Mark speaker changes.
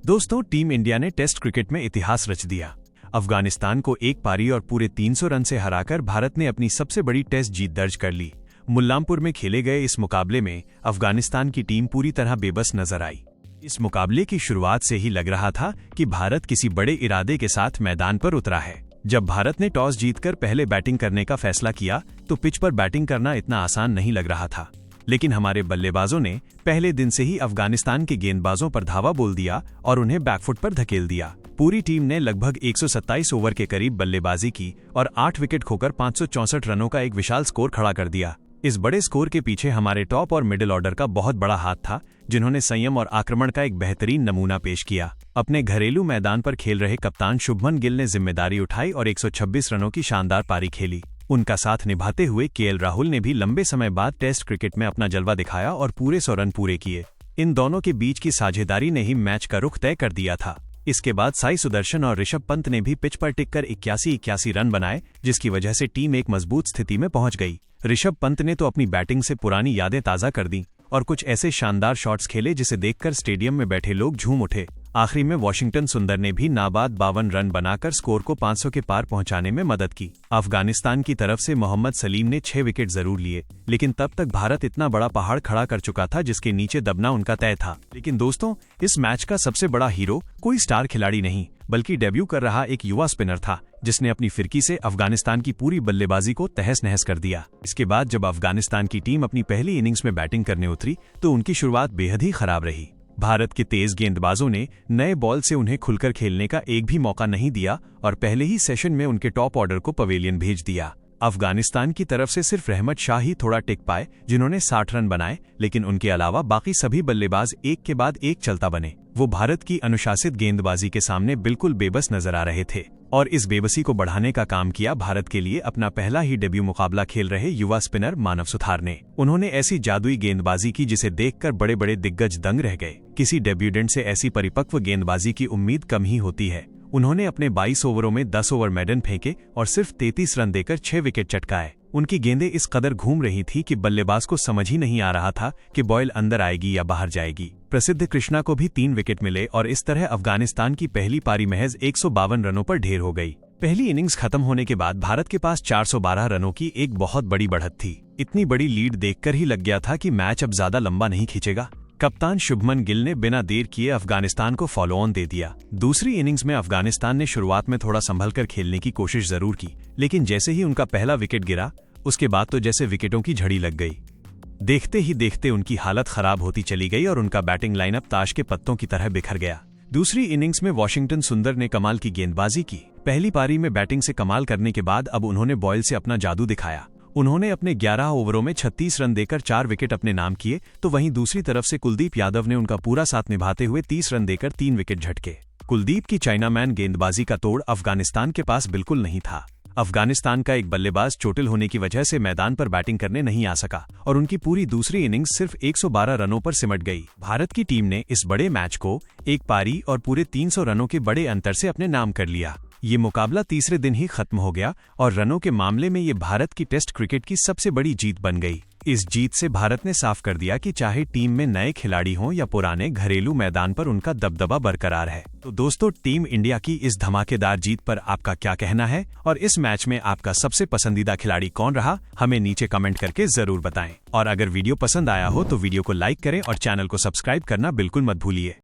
Speaker 1: दोस्तों, team India ने test cricket में इतिहास रच दिया। अफगानिस्तान को एक पारी और पूरे 300 रन से हराकर भारत ने अपनी सबसे बड़ी टेस्ट जीत दर्ज कर ली। मुल्लांपुर में खेले गए इस मुकाबले में अफगानिस्तान की टीम पूरी तरह बेबस नजर आई। इस मुकाबले की शुरुआत से ही लग रहा था कि भारत किसी बड़े इरादे के साथ मैदान पर उतरा है। जब भारत ने टॉस जीतकर पहले बैटिंग करने का फैसला किया तो पिच पर बैटिंग करना इतना आसान नहीं लग रहा था, लेकिन हमारे बल्लेबाजों ने पहले दिन से ही अफगानिस्तान के गेंदबाजों पर धावा बोल दिया और उन्हें बैकफुट पर धकेल दिया। पूरी टीम ने लगभग 127 ओवर के करीब बल्लेबाजी की और 8 विकेट खोकर 564 रनों का एक विशाल स्कोर खड़ा कर दिया। इस बड़े स्कोर के पीछे हमारे टॉप और मिडिल ऑर्डर का बहुत बड़ा हाथ था, जिन्होंने संयम और आक्रमण का एक बेहतरीन नमूना पेश किया। अपने घरेलू मैदान पर खेल रहे कप्तान शुभमन गिल ने जिम्मेदारी उठाई और 126 रनों की शानदार पारी खेली। उनका साथ निभाते हुए केएल राहुल ने भी लंबे समय बाद टेस्ट क्रिकेट में अपना जलवा दिखाया और पूरे 100 रन पूरे किए। इन दोनों के बीच की साझेदारी ने ही मैच का रुख तय कर दिया था। इसके बाद साई सुदर्शन और ऋषभ पंत ने भी पिच पर टिककर 81 रन बनाए, जिसकी वजह से टीम एक मजबूत स्थिति में पहुंच गई। ऋषभ पंत ने तो अपनी बैटिंग से पुरानी यादें ताज़ा कर दी और कुछ ऐसे शानदार शॉट्स खेले जिसे देखकर स्टेडियम में बैठे लोग झूम उठे। आखिरी में वाशिंगटन सुंदर ने भी नाबाद 52 रन बनाकर स्कोर को 500 के पार पहुंचाने में मदद की। अफगानिस्तान की तरफ से मोहम्मद सलीम ने 6 विकेट जरूर लिए, लेकिन तब तक भारत इतना बड़ा पहाड़ खड़ा कर चुका था जिसके नीचे दबना उनका तय था। लेकिन दोस्तों, इस मैच का सबसे बड़ा हीरो कोई स्टार खिलाड़ी नहीं, बल्कि डेब्यू कर रहा एक युवा स्पिनर था, जिसने अपनी फिरकी से अफगानिस्तान की पूरी बल्लेबाजी को तहस नहस कर दिया। इसके बाद जब अफगानिस्तान की टीम अपनी पहली इनिंग्स में बैटिंग करने उतरी तो उनकी शुरुआत बेहद ही खराब रही। भारत के तेज गेंदबाजों ने नए बॉल से उन्हें खुलकर खेलने का एक भी मौका नहीं दिया और पहले ही सेशन में उनके टॉप ऑर्डर को पवेलियन भेज दिया। अफगानिस्तान की तरफ से सिर्फ रहमत शाह ही थोड़ा टिक पाए, जिन्होंने 60 रन बनाए, लेकिन उनके अलावा बाकी सभी बल्लेबाज एक के बाद एक चलता बने। वो भारत की अनुशासित गेंदबाजी के सामने बिल्कुल बेबस नजर आ रहे थे और इस बेबसी को बढ़ाने का काम किया भारत के लिए अपना पहला ही डेब्यू मुकाबला खेल रहे युवा स्पिनर मानव सुथार ने। उन्होंने ऐसी जादुई गेंदबाजी की जिसे देखकर बड़े बड़े दिग्गज दंग रह गए। किसी डेब्यूडेंट से ऐसी परिपक्व गेंदबाजी की उम्मीद कम ही होती है। उन्होंने अपने 22 ओवरों में 10 ओवर मेडन फेंके और सिर्फ 33 रन देकर 6 विकेट चटकाए। उनकी गेंदें इस कदर घूम रही थी कि बल्लेबाज को समझ ही नहीं आ रहा था कि बॉल अंदर आएगी या बाहर जाएगी। प्रसिद्ध कृष्णा को भी 3 विकेट मिले और इस तरह अफगानिस्तान की पहली पारी महज 152 रनों पर ढेर हो गई। पहली इनिंग्स खत्म होने के बाद भारत के पास 412 रनों की एक बहुत बड़ी बढ़त थी। इतनी बड़ी लीड देखकर ही लग गया था कि मैच अब ज्यादा लंबा नहीं खींचेगा। कप्तान शुभमन गिल ने बिना देर किए अफगानिस्तान को फॉलो ऑन दे दिया। दूसरी इनिंग्स में अफगानिस्तान ने शुरुआत में थोड़ा संभलकर खेलने की कोशिश जरूर की, लेकिन जैसे ही उनका पहला विकेट गिरा उसके बाद तो जैसे विकेटों की झड़ी लग गई। देखते ही देखते उनकी हालत खराब होती चली गई और उनका बैटिंग लाइनअप ताश के पत्तों की तरह बिखर गया। दूसरी इनिंग्स में वाशिंगटन सुंदर ने कमाल की गेंदबाजी की। पहली पारी में बैटिंग से कमाल करने के बाद अब उन्होंने बॉल से अपना जादू दिखाया। उन्होंने अपने 11 ओवरों में 36 रन देकर 4 विकेट अपने नाम किए, तो वहीं दूसरी तरफ से कुलदीप यादव ने उनका पूरा साथ निभाते हुए 30 रन देकर 3 विकेट झटके। कुलदीप की चाइनामैन गेंदबाजी का तोड़ अफगानिस्तान के पास बिल्कुल नहीं था। अफगानिस्तान का एक बल्लेबाज चोटिल होने की वजह से मैदान पर बैटिंग करने नहीं आ सका और उनकी पूरी दूसरी इनिंग्स सिर्फ 112 रनों पर सिमट गई। भारत की टीम ने इस बड़े मैच को एक पारी और पूरे 300 रनों के बड़े अंतर से अपने नाम कर लिया। ये मुकाबला तीसरे दिन ही खत्म हो गया और रनों के मामले में ये भारत की टेस्ट क्रिकेट की सबसे बड़ी जीत बन गई। इस जीत से भारत ने साफ कर दिया कि चाहे टीम में नए खिलाड़ी हों या पुराने, घरेलू मैदान पर उनका दबदबा बरकरार है। तो दोस्तों, टीम इंडिया की इस धमाकेदार जीत पर आपका क्या कहना है और इस मैच में आपका सबसे पसंदीदा खिलाड़ी कौन रहा, हमें नीचे कमेंट करके जरूर बताएं। और अगर वीडियो पसंद आया हो तो वीडियो को लाइक करें और चैनल को सब्सक्राइब करना बिल्कुल मत भूलिए।